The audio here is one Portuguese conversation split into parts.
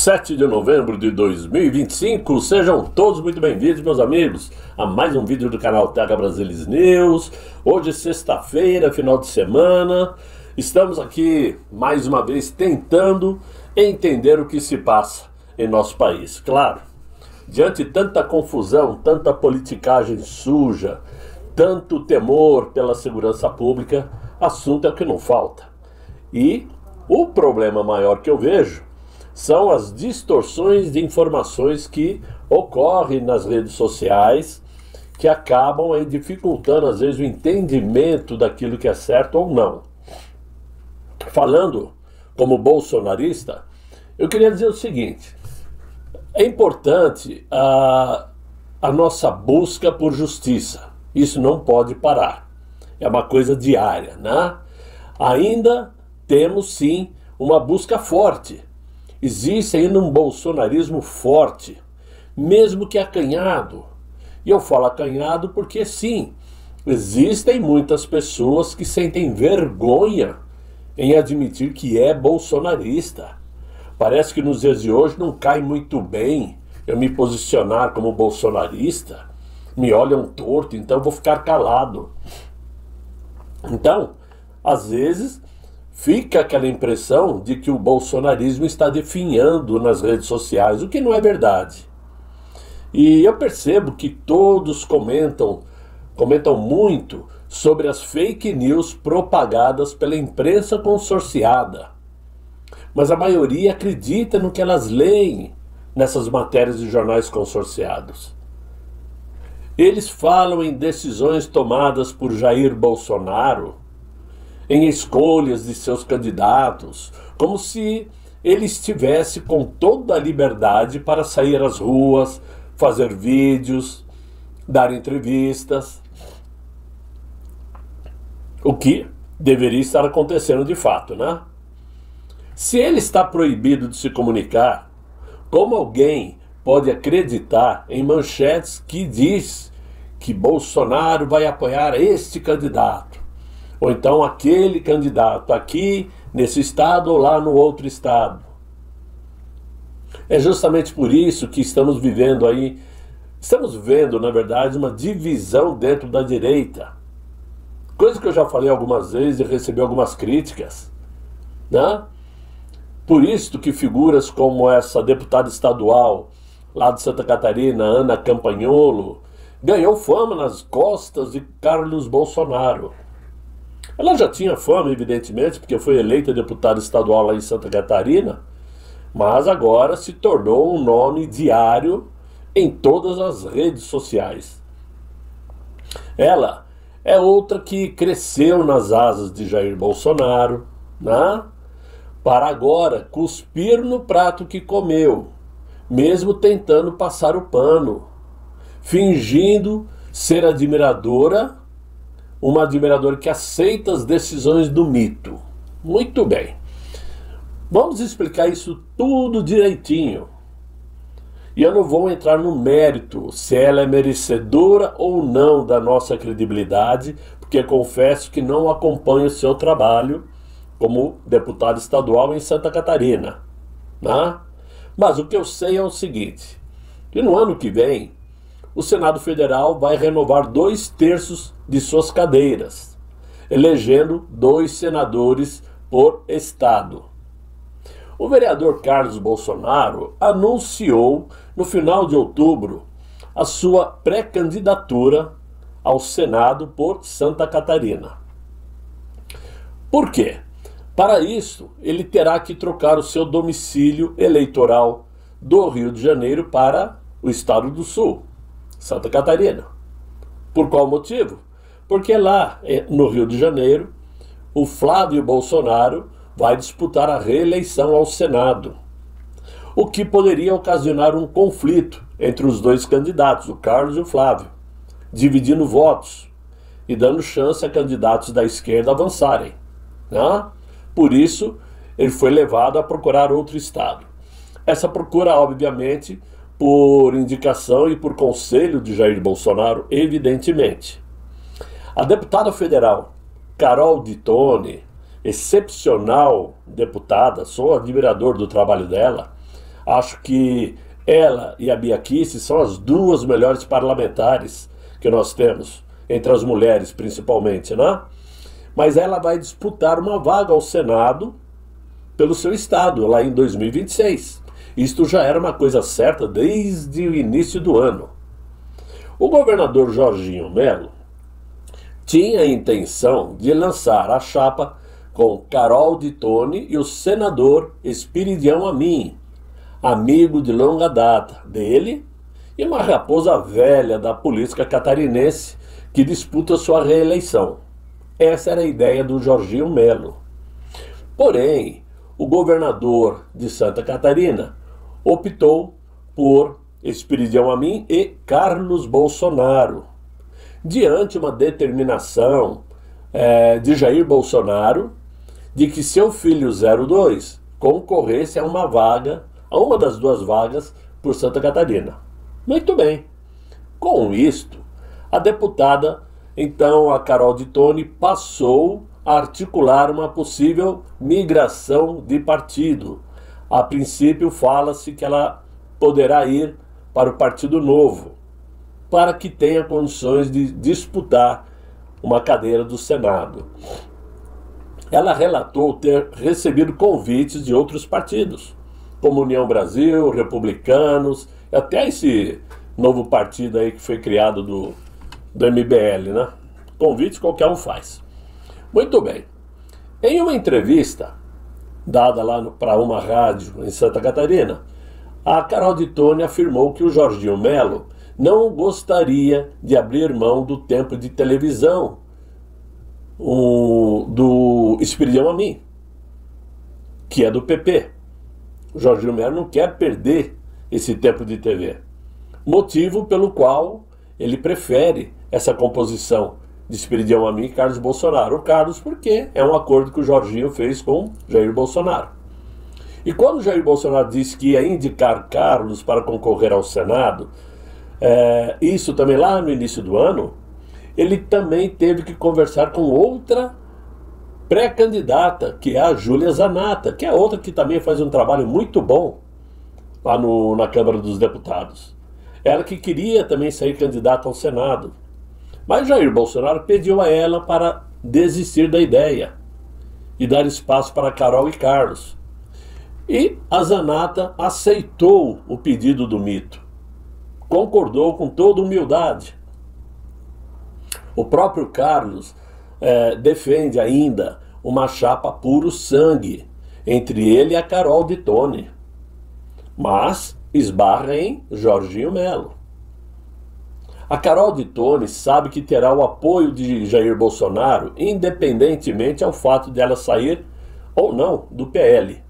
7 de novembro de 2025, sejam todos muito bem-vindos, meus amigos, a mais um vídeo do canal Terra Brasilis News. Hoje, sexta-feira, final de semana, estamos aqui mais uma vez tentando entender o que se passa em nosso país. Claro, diante de tanta confusão, tanta politicagem suja, tanto temor pela segurança pública, assunto é o que não falta. E o problema maior que eu vejo são as distorções de informações que ocorrem nas redes sociais, que acabam aí dificultando às vezes o entendimento daquilo que é certo ou não. Falando como bolsonarista, eu queria dizer o seguinte: é importante a nossa busca por justiça. Isso não pode parar. É uma coisa diária, né? Ainda temos sim uma busca forte. Existe ainda um bolsonarismo forte, mesmo que acanhado. E eu falo acanhado porque sim, existem muitas pessoas que sentem vergonha em admitir que é bolsonarista. Parece que nos dias de hoje não cai muito bem eu me posicionar como bolsonarista. Me olham torto, então eu vou ficar calado. Então, às vezes, fica aquela impressão de que o bolsonarismo está definhando nas redes sociais, o que não é verdade. E eu percebo que todos comentam muito sobre as fake news propagadas pela imprensa consorciada. Mas a maioria acredita no que elas leem nessas matérias de jornais consorciados. Eles falam em decisões tomadas por Jair Bolsonaro, em escolhas de seus candidatos, como se ele estivesse com toda a liberdade para sair às ruas, fazer vídeos, dar entrevistas, o que deveria estar acontecendo de fato, né? Se ele está proibido de se comunicar, como alguém pode acreditar em manchetes que diz que Bolsonaro vai apoiar este candidato? Ou então aquele candidato aqui nesse estado ou lá no outro estado. É justamente por isso que estamos vivendo na verdade, uma divisão dentro da direita. Coisa que eu já falei algumas vezes e recebi algumas críticas, né? Por isso que figuras como essa deputada estadual lá de Santa Catarina, Ana Campagnolo, ganhou fama nas costas de Carlos Bolsonaro. Ela já tinha fama, evidentemente, porque foi eleita deputada estadual lá em Santa Catarina, mas agora se tornou um nome diário em todas as redes sociais. Ela é outra que cresceu nas asas de Jair Bolsonaro, né? Para agora cuspir no prato que comeu, mesmo tentando passar o pano, fingindo ser admiradora, uma admiradora que aceita as decisões do mito. Muito bem. Vamos explicar isso tudo direitinho. E eu não vou entrar no mérito se ela é merecedora ou não da nossa credibilidade, porque confesso que não acompanho o seu trabalho como deputado estadual em Santa Catarina, né? Mas o que eu sei é o seguinte: que no ano que vem o Senado Federal vai renovar 2/3 de suas cadeiras, elegendo 2 senadores por estado. O vereador Carlos Bolsonaro anunciou no final de outubro a sua pré-candidatura ao Senado por Santa Catarina. Por quê? Para isso, ele terá que trocar o seu domicílio eleitoral do Rio de Janeiro para o estado do Sul, Santa Catarina. Por qual motivo? Porque lá no Rio de Janeiro, o Flávio Bolsonaro vai disputar a reeleição ao Senado, o que poderia ocasionar um conflito entre os dois candidatos, o Carlos e o Flávio, dividindo votos e dando chance a candidatos da esquerda avançarem, né? Por isso, ele foi levado a procurar outro estado. Essa procura, obviamente, por indicação e por conselho de Jair Bolsonaro, evidentemente. A deputada federal Carol Dittoni, excepcional deputada, sou admirador do trabalho dela, Acho que ela e a Bia Kicis são as duas melhores parlamentares que nós temos, entre as mulheres principalmente, né? Mas ela vai disputar uma vaga ao Senado pelo seu estado, lá em 2026. Isto já era uma coisa certa desde o início do ano. O governador Jorginho Melo tinha a intenção de lançar a chapa com Carol de Tone e o senador Espiridião Amin, amigo de longa data dele e uma raposa velha da política catarinense que disputa sua reeleição. Essa era a ideia do Jorginho Melo. Porém, o governador de Santa Catarina optou por Espiridião Amin e Carlos Bolsonaro, diante uma determinação de Jair Bolsonaro de que seu filho 02 concorresse a uma vaga, a uma das duas vagas por Santa Catarina. Muito bem. Com isto, a deputada, então a Carol de Tone, passou a articular uma possível migração de partido. A princípio fala-se que ela poderá ir para o Partido Novo, para que tenha condições de disputar uma cadeira do Senado. Ela relatou ter recebido convites de outros partidos, como União Brasil, Republicanos, até esse novo partido aí que foi criado do MBL, né? Convites qualquer um faz. Muito bem. Em uma entrevista dada lá para uma rádio em Santa Catarina, a Carol de Tone afirmou que o Jorginho Melo não gostaria de abrir mão do tempo de televisão do Espiridião Amin, que é do PP. O Jorginho Melo não quer perder esse tempo de TV. Motivo pelo qual ele prefere essa composição de Espiridião Amin e Carlos Bolsonaro. O Carlos porque é um acordo que o Jorginho fez com Jair Bolsonaro. E quando Jair Bolsonaro disse que ia indicar Carlos para concorrer ao Senado, isso também lá no início do ano, ele também teve que conversar com outra pré-candidata, que é a Júlia Zanata, que é outra que também faz um trabalho muito bom lá na Câmara dos Deputados. Ela que queria também sair candidata ao Senado. Mas Jair Bolsonaro pediu a ela para desistir da ideia e dar espaço para Carol e Carlos. E a Zanata aceitou o pedido do mito. Concordou com toda humildade. O próprio Carlos defende ainda uma chapa puro sangue entre ele e a Carol de Tone, mas esbarra em Jorginho Melo. A Carol de Tone sabe que terá o apoio de Jair Bolsonaro, independentemente ao fato de ela sair ou não do PL.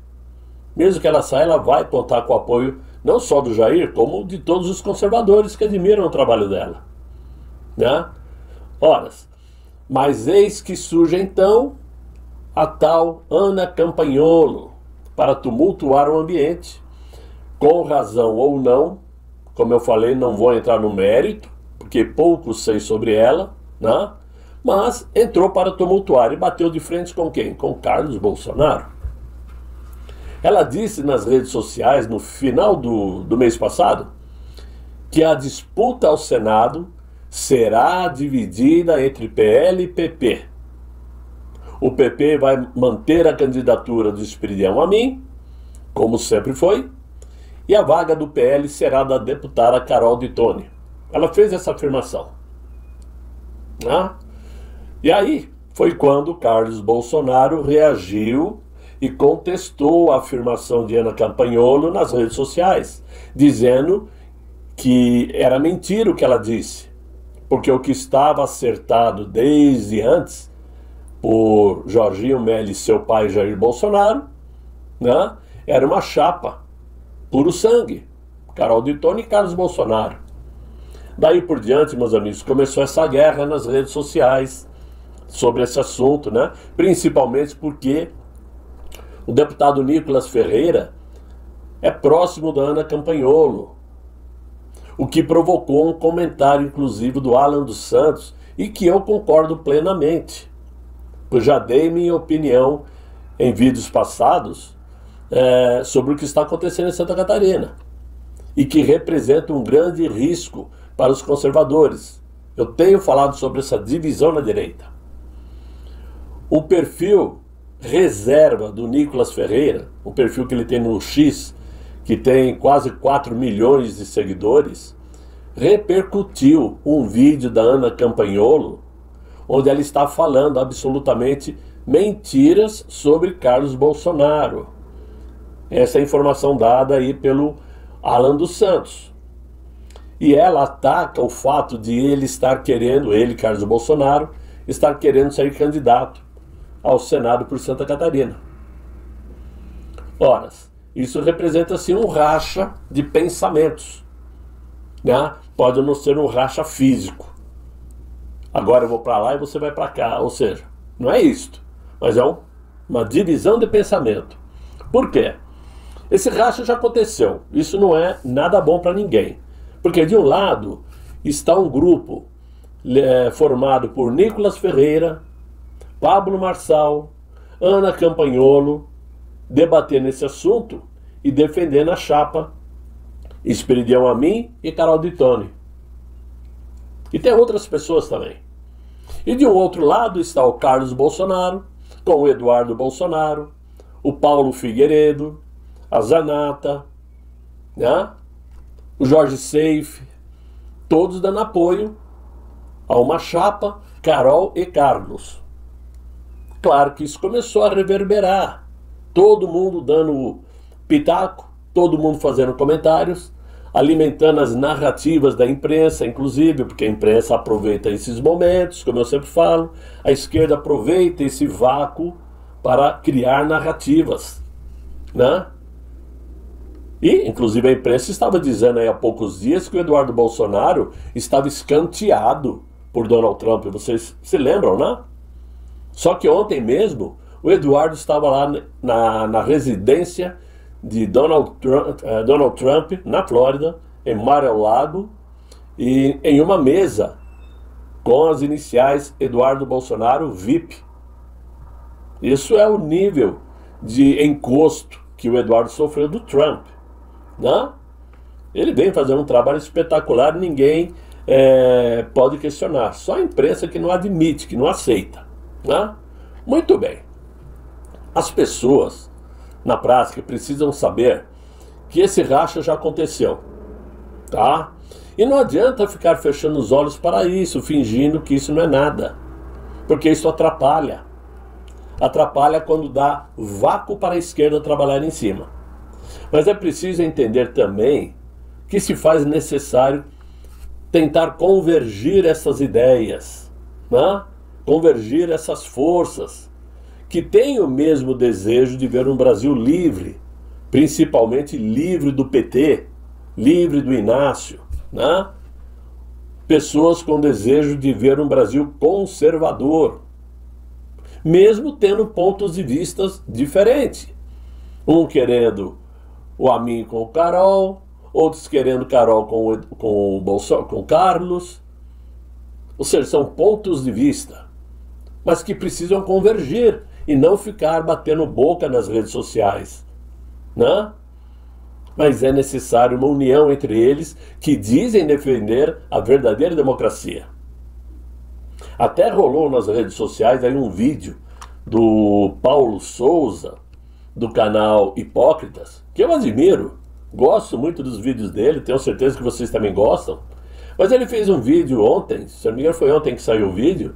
Mesmo que ela saia, ela vai contar com o apoio não só do Jair, como de todos os conservadores que admiram o trabalho dela, né? Ora, mas eis que surge então a tal Ana Campagnolo para tumultuar o ambiente. Com razão ou não, como eu falei, não vou entrar no mérito, porque pouco sei sobre ela, né? Mas entrou para tumultuar e bateu de frente com quem? Com Carlos Bolsonaro. Ela disse nas redes sociais, no final do mês passado, que a disputa ao Senado será dividida entre PL e PP. O PP vai manter a candidatura do Espiridião Amin, como sempre foi, e a vaga do PL será da deputada Carol de Tone. Ela fez essa afirmação. E aí foi quando Carlos Bolsonaro reagiu e contestou a afirmação de Ana Campagnolo nas redes sociais, dizendo que era mentira o que ela disse, porque o que estava acertado desde antes por Jorginho Melo e seu pai Jair Bolsonaro, né, era uma chapa, puro sangue, Carol de Tone e Carlos Bolsonaro. Daí por diante, meus amigos, começou essa guerra nas redes sociais sobre esse assunto, né, principalmente porque o deputado Nicolas Ferreira é próximo da Ana Campagnolo, o que provocou um comentário, inclusive, do Alan dos Santos, e que eu concordo plenamente. Eu já dei minha opinião em vídeos passados, sobre o que está acontecendo em Santa Catarina e que representa um grande risco para os conservadores. Eu tenho falado sobre essa divisão na direita. O perfil reserva do Nicolas Ferreira, um perfil que ele tem no X, que tem quase 4 milhões de seguidores, repercutiu um vídeo da Ana Campagnolo, onde ela está falando absolutamente mentiras sobre Carlos Bolsonaro. Essa é a informação dada aí pelo Alan dos Santos. E ela ataca o fato de ele estar querendo, ele, Carlos Bolsonaro, estar querendo ser candidato ao Senado por Santa Catarina. Ora, isso representa assim um racha de pensamentos, né? Pode não ser um racha físico. Agora eu vou para lá e você vai para cá, ou seja, não é isto, mas é uma divisão de pensamento. Por quê? Esse racha já aconteceu, isso não é nada bom para ninguém, porque de um lado está um grupo formado por Nicolas Ferreira, Pablo Marçal, Ana Campagnolo, debatendo esse assunto e defendendo a chapa Esperidião Amin e Carol Detoni. E tem outras pessoas também. E de um outro lado está o Carlos Bolsonaro, com o Eduardo Bolsonaro, o Paulo Figueiredo, a Zanata, né? O Jorge Seife, todos dando apoio a uma chapa Carol e Carlos. Claro que isso começou a reverberar, todo mundo dando pitaco, todo mundo fazendo comentários, alimentando as narrativas da imprensa, inclusive, porque a imprensa aproveita esses momentos, como eu sempre falo, a esquerda aproveita esse vácuo para criar narrativas, né? E, inclusive, a imprensa estava dizendo aí há poucos dias que o Eduardo Bolsonaro estava escanteado por Donald Trump. Vocês se lembram, né? Só que ontem mesmo, o Eduardo estava lá na residência de Donald Trump, na Flórida, em Mar-a-Lago, e em uma mesa com as iniciais Eduardo Bolsonaro VIP. Isso é o nível de encosto que o Eduardo sofreu do Trump, né? Ele vem fazendo um trabalho espetacular, ninguém pode questionar, só a imprensa que não admite, que não aceita, né? Muito bem. As pessoas, na prática, precisam saber que esse racha já aconteceu, tá? E não adianta ficar fechando os olhos para isso, fingindo que isso não é nada, porque isso atrapalha. Atrapalha quando dá vácuo para a esquerda trabalhar em cima. Mas é preciso entender também que se faz necessário tentar convergir essas ideias, né? Convergir essas forças que têm o mesmo desejo de ver um Brasil livre, principalmente livre do PT, livre do Inácio, né? Pessoas com desejo de ver um Brasil conservador, mesmo tendo pontos de vista diferentes. Um querendo o Amin com o Carol, outros querendo Carol com o Carlos. Ou seja, são pontos de vista, mas que precisam convergir e não ficar batendo boca nas redes sociais, né? Mas é necessário uma união entre eles que dizem defender a verdadeira democracia. Até rolou nas redes sociais aí um vídeo do Paulo Souza, do canal Hipócritas, que eu admiro, gosto muito dos vídeos dele, tenho certeza que vocês também gostam. Mas ele fez um vídeo ontem, se não me engano foi ontem que saiu o vídeo,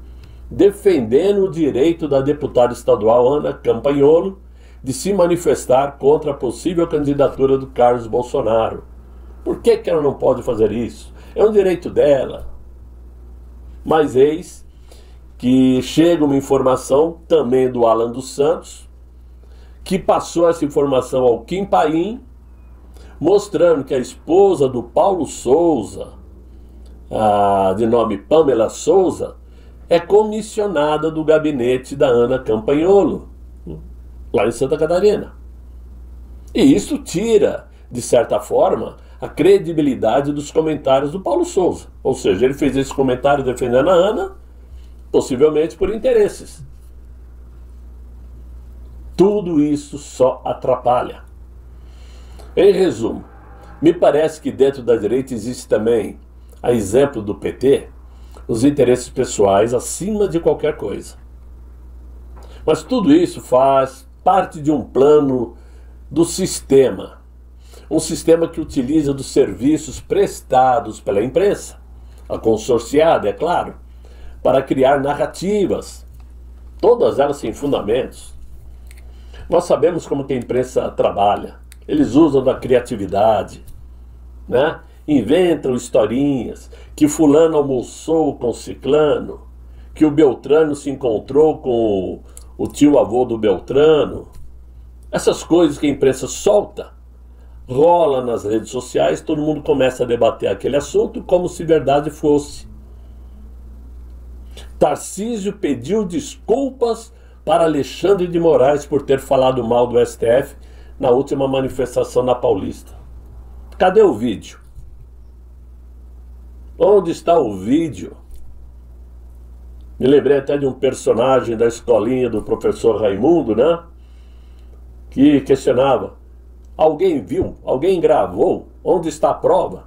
defendendo o direito da deputada estadual Ana Campagnolo de se manifestar contra a possível candidatura do Carlos Bolsonaro. Por que ela não pode fazer isso? É um direito dela. Mas eis que chega uma informação também do Alan dos Santos, que passou essa informação ao Kim Paim, mostrando que a esposa do Paulo Souza, de nome Pamela Souza, é comissionada do gabinete da Ana Campagnolo, lá em Santa Catarina. E isso tira, de certa forma, a credibilidade dos comentários do Paulo Souza. Ou seja, ele fez esse comentário defendendo a Ana, possivelmente por interesses. Tudo isso só atrapalha. Em resumo, me parece que dentro da direita existe também, a exemplo do PT, os interesses pessoais acima de qualquer coisa. Mas tudo isso faz parte de um plano do sistema. Um sistema que utiliza dos serviços prestados pela imprensa, a consorciada, é claro, para criar narrativas, todas elas sem fundamentos. Nós sabemos como que a imprensa trabalha. Eles usam da criatividade, né? Inventam historinhas, que fulano almoçou com ciclano, que o Beltrano se encontrou com o tio-avô do Beltrano. Essas coisas que a imprensa solta, rola nas redes sociais, todo mundo começa a debater aquele assunto como se verdade fosse. Tarcísio pediu desculpas para Alexandre de Moraes por ter falado mal do STF na última manifestação na Paulista. Cadê o vídeo? Onde está o vídeo? Me lembrei até de um personagem da escolinha do professor Raimundo, né? Que questionava: alguém viu? Alguém gravou? Onde está a prova?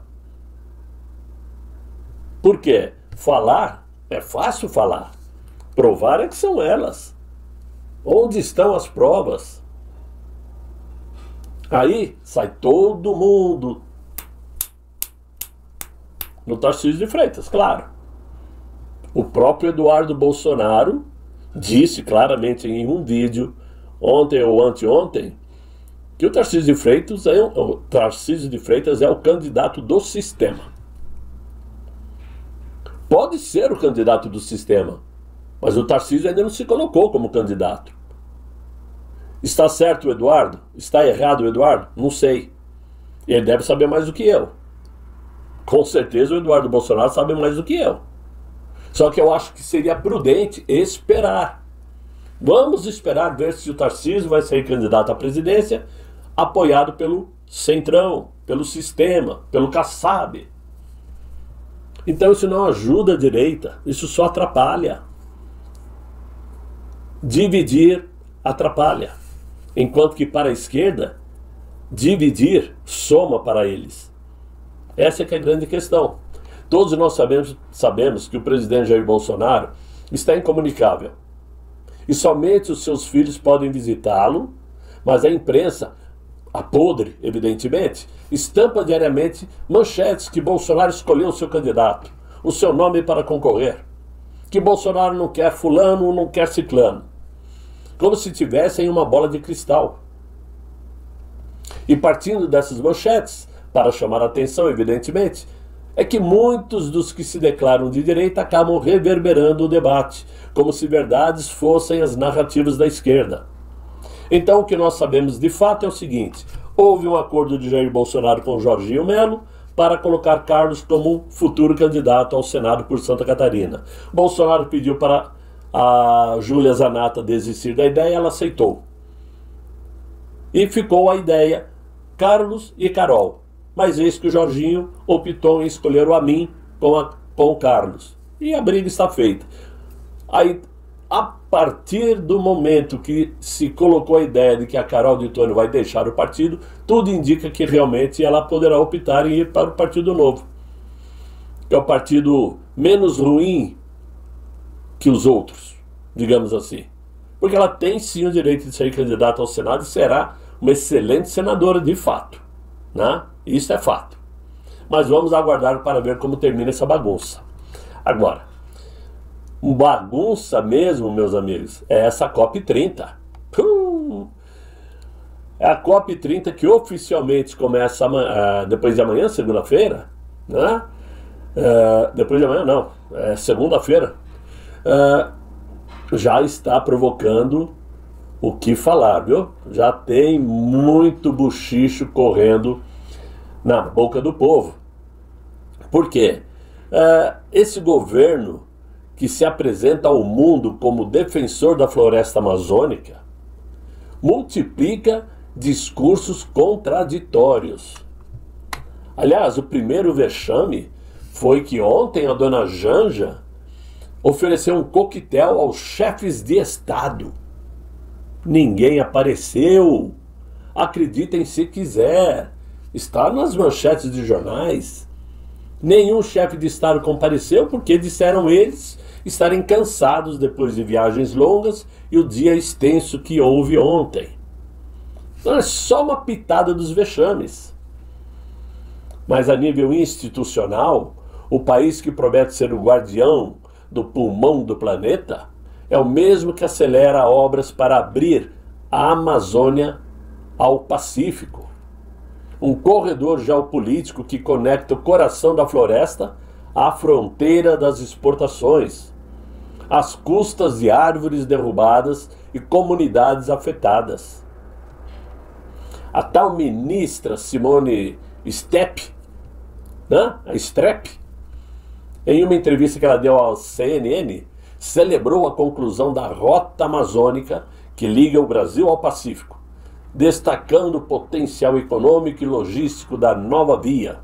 Por quê? Falar é fácil falar. Provar é que são elas. Onde estão as provas? Aí sai todo mundo no Tarcísio de Freitas, claro. O próprio Eduardo Bolsonaro disse claramente em um vídeo, ontem ou anteontem, que o Tarcísio de Freitas é o candidato do sistema. Pode ser o candidato do sistema, mas o Tarcísio ainda não se colocou como candidato. Está certo o Eduardo? Está errado o Eduardo? Não sei. Ele deve saber mais do que eu. Com certeza o Eduardo Bolsonaro sabe mais do que eu. Só que eu acho que seria prudente esperar. Vamos esperar ver se o Tarcísio vai ser candidato à presidência, apoiado pelo Centrão, pelo sistema, pelo Kassab. Então isso não ajuda a direita, isso só atrapalha. Dividir atrapalha. Enquanto que para a esquerda, dividir soma para eles. Essa é que é a grande questão. Todos nós sabemos que o presidente Jair Bolsonaro está incomunicável. E somente os seus filhos podem visitá-lo, mas a imprensa, a podre, evidentemente, estampa diariamente manchetes que Bolsonaro escolheu o seu candidato, o seu nome para concorrer, que Bolsonaro não quer fulano, não quer ciclano, como se tivessem uma bola de cristal. E partindo dessas manchetes, para chamar a atenção, evidentemente, é que muitos dos que se declaram de direita acabam reverberando o debate, como se verdades fossem as narrativas da esquerda. Então o que nós sabemos de fato é o seguinte: houve um acordo de Jair Bolsonaro com Jorginho Melo para colocar Carlos como futuro candidato ao Senado por Santa Catarina. Bolsonaro pediu para a Júlia Zanata desistir da ideia, ela aceitou. E ficou a ideia Carlos e Carol. Mas eis que o Jorginho optou em escolher o Amin com o Carlos. E a briga está feita. Aí, a partir do momento que se colocou a ideia de que a Carol de Tônio vai deixar o partido, tudo indica que realmente ela poderá optar em ir para o Partido Novo, que é o partido menos ruim que os outros, digamos assim. Porque ela tem sim o direito de ser candidata ao Senado e será uma excelente senadora de fato, né? Isso é fato. Mas vamos aguardar para ver como termina essa bagunça. Agora, bagunça mesmo, meus amigos, é essa COP30. É a COP30 que oficialmente começa depois de amanhã, segunda-feira, né? Depois de amanhã não, é segunda-feira. Já está provocando o que falar, viu? Já tem muito buchicho correndo na boca do povo. Por quê? Esse governo que se apresenta ao mundo como defensor da floresta amazônica multiplica discursos contraditórios. Aliás, o primeiro vexame foi que ontem a dona Janja ofereceu um coquetel aos chefes de Estado. Ninguém apareceu. Acreditem se quiser. Está nas manchetes de jornais. Nenhum chefe de Estado compareceu porque disseram eles estarem cansados depois de viagens longas e o dia extenso que houve ontem. Então é só uma pitada dos vexames. Mas a nível institucional, o país que promete ser o guardião do pulmão do planeta é o mesmo que acelera obras para abrir a Amazônia ao Pacífico. Um corredor geopolítico que conecta o coração da floresta à fronteira das exportações, às custas de árvores derrubadas e comunidades afetadas. A tal ministra Simone Step, a Strepp, em uma entrevista que ela deu ao CNN, celebrou a conclusão da Rota Amazônica que liga o Brasil ao Pacífico, destacando o potencial econômico e logístico da nova via.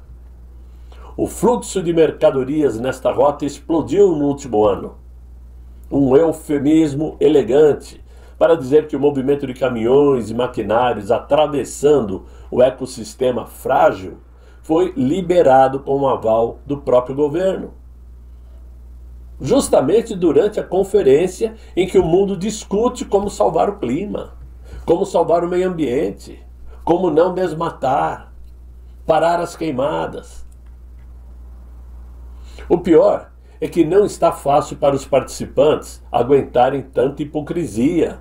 O fluxo de mercadorias nesta rota explodiu no último ano. Um eufemismo elegante para dizer que o movimento de caminhões e maquinários atravessando o ecossistema frágil foi liberado com o aval do próprio governo. Justamente durante a conferência em que o mundo discute como salvar o clima, como salvar o meio ambiente, como não desmatar, parar as queimadas. O pior é que não está fácil para os participantes aguentarem tanta hipocrisia,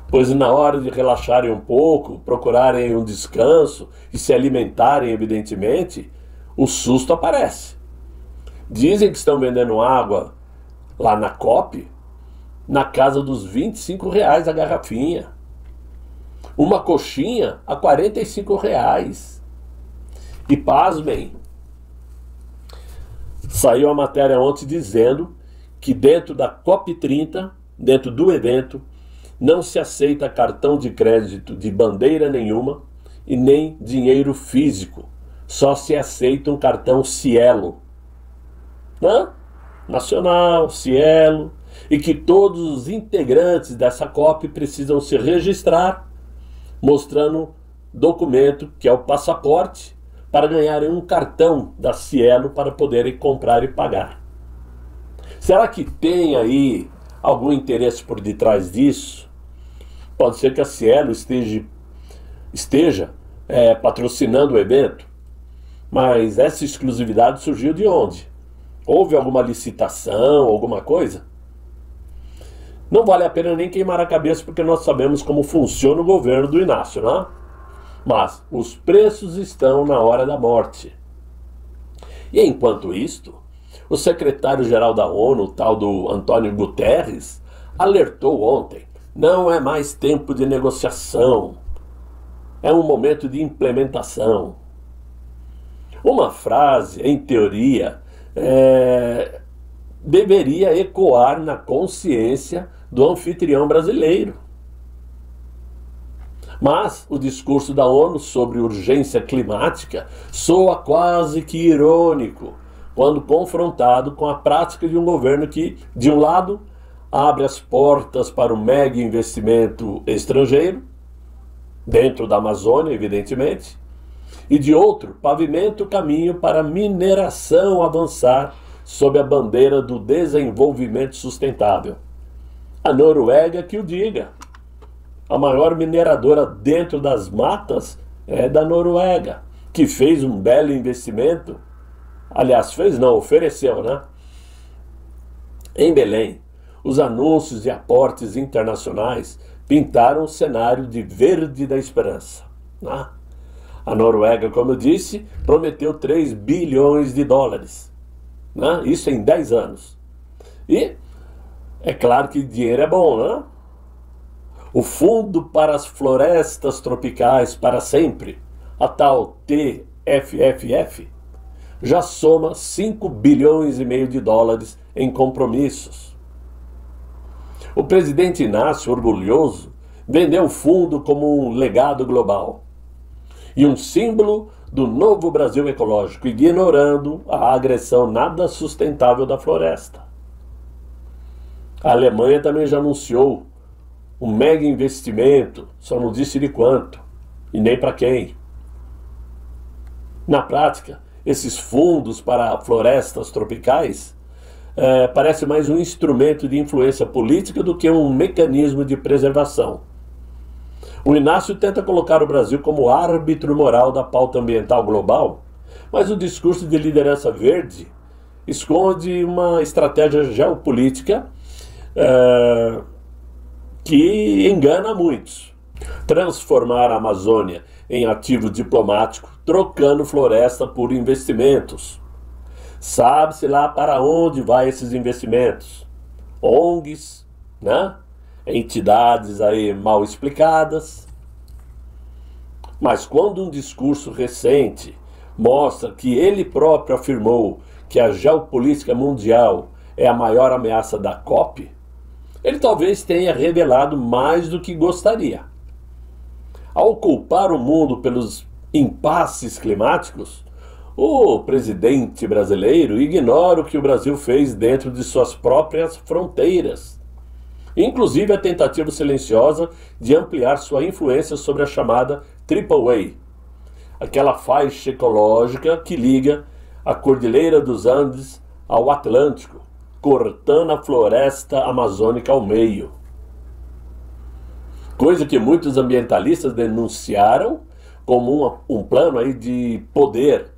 pois na hora de relaxarem um pouco, procurarem um descanso e se alimentarem, evidentemente, o susto aparece. Dizem que estão vendendo água lá na COP na casa dos R$ 25 a garrafinha. Uma coxinha a R$ 45. E pasmem, saiu a matéria ontem dizendo que dentro da COP30, dentro do evento, não se aceita cartão de crédito de bandeira nenhuma e nem dinheiro físico. Só se aceita um cartão Cielo. Nacional, Cielo, e que todos os integrantes dessa COP precisam se registrar, mostrando documento, que é o passaporte, para ganharem um cartão da Cielo para poderem comprar e pagar. Será que tem aí algum interesse por detrás disso? Pode ser que a Cielo esteja patrocinando o evento, mas essa exclusividade surgiu de onde? Houve alguma licitação, alguma coisa? Não vale a pena nem queimar a cabeça, porque nós sabemos como funciona o governo do Inácio, né? Mas os preços estão na hora da morte. E enquanto isto, o secretário-geral da ONU, o tal do Antônio Guterres, alertou ontem: não é mais tempo de negociação, é um momento de implementação. Uma frase, em teoria, deveria ecoar na consciência do anfitrião brasileiro. Mas o discurso da ONU sobre urgência climática soa quase que irônico quando confrontado com a prática de um governo que, de um lado, abre as portas para o mega investimento estrangeiro, dentro da Amazônia, evidentemente, e de outro, pavimenta o caminho para a mineração avançar sob a bandeira do desenvolvimento sustentável. A Noruega que o diga. A maior mineradora dentro das matas é da Noruega, que fez um belo investimento. Aliás, fez não, ofereceu, né? Em Belém, os anúncios e aportes internacionais pintaram o cenário de verde da esperança, né? A Noruega, como eu disse, prometeu 3 bilhões de dólares, né? Isso em 10 anos. E é claro que dinheiro é bom, né? O Fundo para as Florestas Tropicais para Sempre, a tal TFFF, já soma 5 bilhões e meio de dólares em compromissos. O presidente Inácio, orgulhoso, vendeu o fundo como um legado global e um símbolo do novo Brasil ecológico, ignorando a agressão nada sustentável da floresta. A Alemanha também já anunciou um mega investimento, só não disse de quanto e nem para quem. Na prática, esses fundos para florestas tropicais parece mais um instrumento de influência política do que um mecanismo de preservação. O Inácio tenta colocar o Brasil como árbitro moral da pauta ambiental global, mas o discurso de liderança verde esconde uma estratégia geopolítica que engana muitos. Transformar a Amazônia em ativo diplomático, trocando floresta por investimentos. Sabe-se lá para onde vai esses investimentos. ONGs, né? Entidades aí mal explicadas. Mas quando um discurso recente mostra que ele próprio afirmou que a geopolítica mundial é a maior ameaça da COP, ele talvez tenha revelado mais do que gostaria. Ao culpar o mundo pelos impasses climáticos, o presidente brasileiro ignora o que o Brasil fez dentro de suas próprias fronteiras, inclusive a tentativa silenciosa de ampliar sua influência sobre a chamada AAA, aquela faixa ecológica que liga a Cordilheira dos Andes ao Atlântico, cortando a floresta amazônica ao meio. Coisa que muitos ambientalistas denunciaram como um plano aí de poder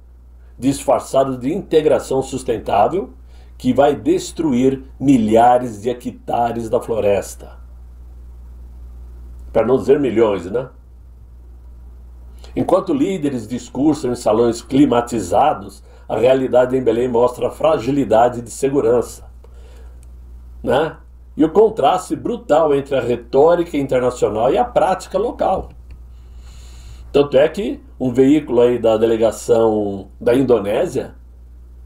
disfarçado de integração sustentável que vai destruir milhares de hectares da floresta. Para não dizer milhões, né? Enquanto líderes discursam em salões climatizados, a realidade em Belém mostra a fragilidade de segurança, né? E o contraste brutal entre a retórica internacional e a prática local. Tanto é que um veículo aí da delegação da Indonésia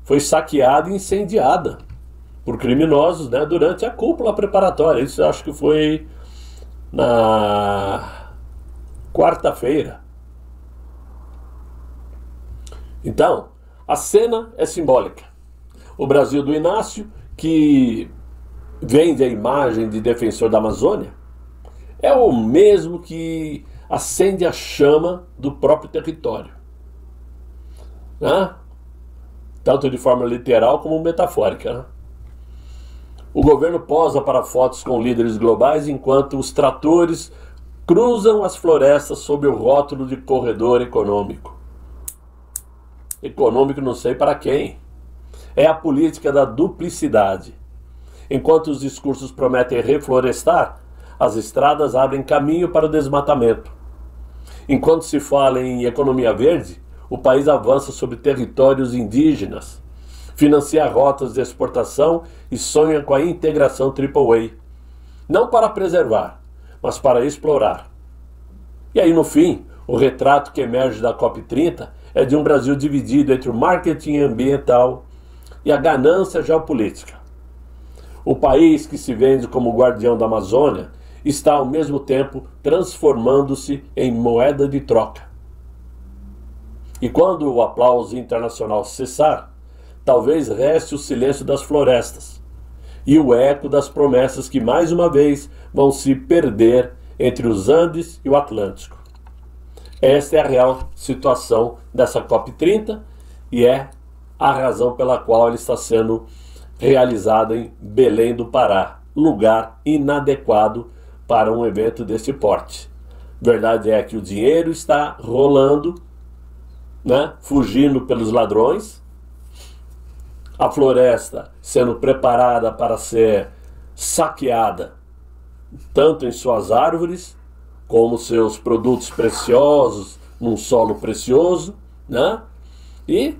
foi saqueado e incendiada por criminosos, né, durante a cúpula preparatória. Isso eu acho que foi na quarta-feira. Então, a cena é simbólica. O Brasil do Inácio, que vende a imagem de defensor da Amazônia, é o mesmo que acende a chama do próprio território, né? Tanto de forma literal como metafórica, né? O governo posa para fotos com líderes globais enquanto os tratores cruzam as florestas sob o rótulo de corredor econômico. Econômico não sei para quem. É a política da duplicidade. Enquanto os discursos prometem reflorestar, as estradas abrem caminho para o desmatamento. Enquanto se fala em economia verde, o país avança sobre territórios indígenas, financia rotas de exportação e sonha com a integração AAA. Não para preservar, mas para explorar. E aí, no fim, o retrato que emerge da COP30 é de um Brasil dividido entre o marketing ambiental e a ganância geopolítica. O país que se vende como guardião da Amazônia está ao mesmo tempo transformando-se em moeda de troca. E quando o aplauso internacional cessar, talvez reste o silêncio das florestas e o eco das promessas que mais uma vez vão se perder entre os Andes e o Atlântico. Esta é a real situação dessa COP30 e é a razão pela qual ela está sendo realizada em Belém do Pará, lugar inadequado para um evento desse porte. Verdade é que o dinheiro está rolando, né, fugindo pelos ladrões, a floresta sendo preparada para ser saqueada, tanto em suas árvores, como seus produtos preciosos num solo precioso, né? E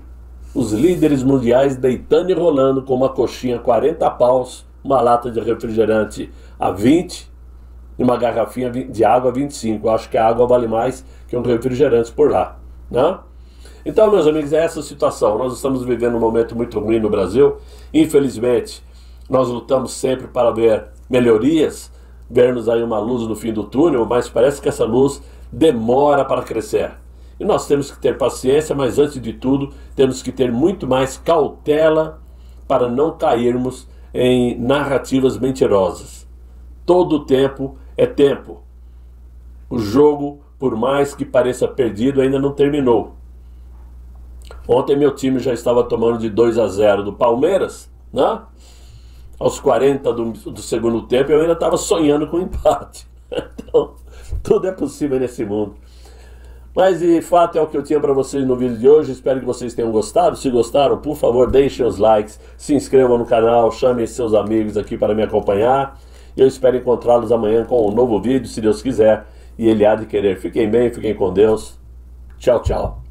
os líderes mundiais deitando e rolando com uma coxinha 40 paus, uma lata de refrigerante a 20 e uma garrafinha de água a 25. Eu acho que a água vale mais que um refrigerante por lá, né? Então, meus amigos, é essa a situação. Nós estamos vivendo um momento muito ruim no Brasil. Infelizmente, nós lutamos sempre para ver melhorias, vermos aí uma luz no fim do túnel, mas parece que essa luz demora para crescer. E nós temos que ter paciência, mas antes de tudo, temos que ter muito mais cautela para não cairmos em narrativas mentirosas. Todo tempo é tempo. O jogo, por mais que pareça perdido, ainda não terminou. Ontem meu time já estava tomando de 2-0 do Palmeiras, né? Aos 40 do segundo tempo, eu ainda estava sonhando com empate. Então, tudo é possível nesse mundo. Mas de fato é o que eu tinha para vocês no vídeo de hoje. Espero que vocês tenham gostado. Se gostaram, por favor, deixem os likes, se inscrevam no canal, chamem seus amigos aqui para me acompanhar. Eu espero encontrá-los amanhã com um novo vídeo, se Deus quiser, e Ele há de querer. Fiquem bem, fiquem com Deus. Tchau, tchau.